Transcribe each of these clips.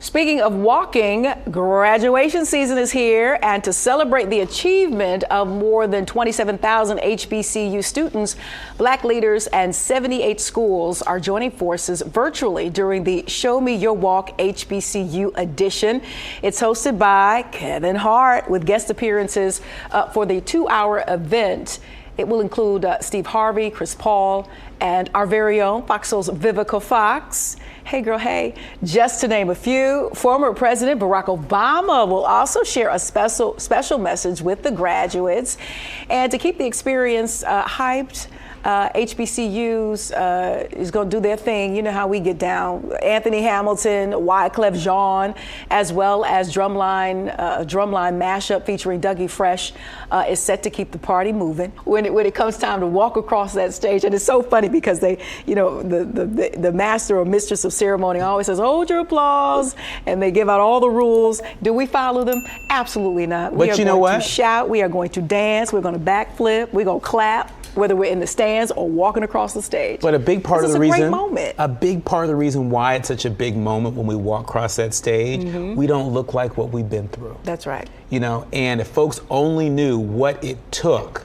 Speaking of walking, graduation season is here, and to celebrate the achievement of more than 27,000 HBCU students, Black leaders and 78 schools are joining forces virtually during the Show Me Your Walk HBCU edition. It's hosted by Kevin Hart with guest appearances for the 2-hour event. It will include Steve Harvey, Chris Paul, and our very own FOXSOUL's Vivica Fox. Hey girl, hey. Just to name a few, former President Barack Obama will also share a special message with the graduates. And to keep the experience hyped, HBCUs is going to do their thing. You know how we get down. Anthony Hamilton, Wyclef Jean, as well as drumline mashup featuring Dougie Fresh is set to keep the party moving. When it comes time to walk across that stage, and it's so funny because they, you know, the master or mistress of ceremony always says, "Hold your applause," and they give out all the rules. Do we follow them? Absolutely not. But you know what? We are going to shout. We are going to dance. We're going to backflip. We're going to clap, whether we're in the stands or walking across the stage. But a big part of the reason, why it's such a big moment when we walk across that stage, we don't look like what we've been through. That's right. You know, and if folks only knew what it took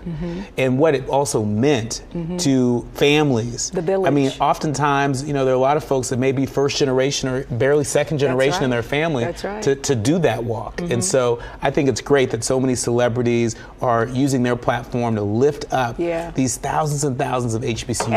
and what it also meant to families. The village. I mean, oftentimes, you know, there are a lot of folks that may be first generation or barely second generation in their family to do that walk. And so I think it's great that so many celebrities are using their platform to lift up these thousands and thousands of HBCU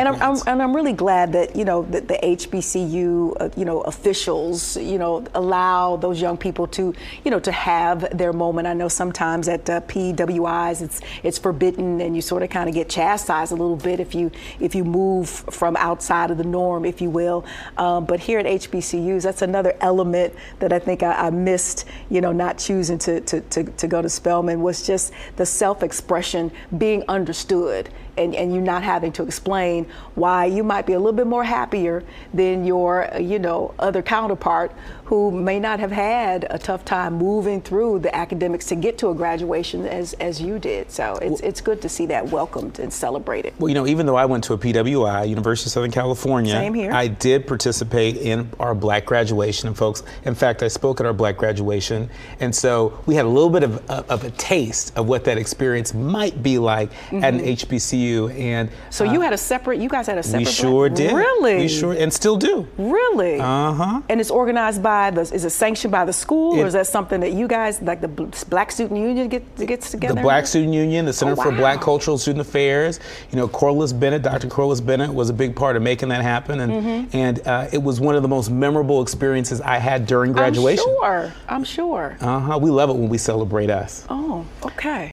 and I'm really glad that, you know, that the HBCU, you know, officials, you know, allow those young people to, you know, to have their moment. I know sometimes at PWIs it's forbidden, and you sort of kind of get chastised a little bit if you move from outside of the norm, if you will. But here at HBCUs, that's another element that I think I missed, you know, not choosing to go to Spelman, was just the self-expression, being understood. And you not having to explain why you might be a little bit more happier than your, you know, other counterpart who may not have had a tough time moving through the academics to get to a graduation as you did. So it's good to see that welcomed and celebrated. Well, you know, even though I went to a PWI, University of Southern California, same here, I did participate in our Black graduation. And folks, in fact, I spoke at our Black graduation. And so we had a little bit of a taste of what that experience might be like at an HBCU. And so you guys had a separate. We sure did. Really? We sure, and still do. Really? Uh-huh. And it's organized by is it sanctioned by the school, or is that something that you guys, like the Black Student Union, gets together? The Black Student Union, the Center for Black Cultural Student Affairs. You know, Dr. Corliss Bennett was a big part of making that happen, and it was one of the most memorable experiences I had during graduation. I'm sure. We love it when we celebrate us. Oh, okay.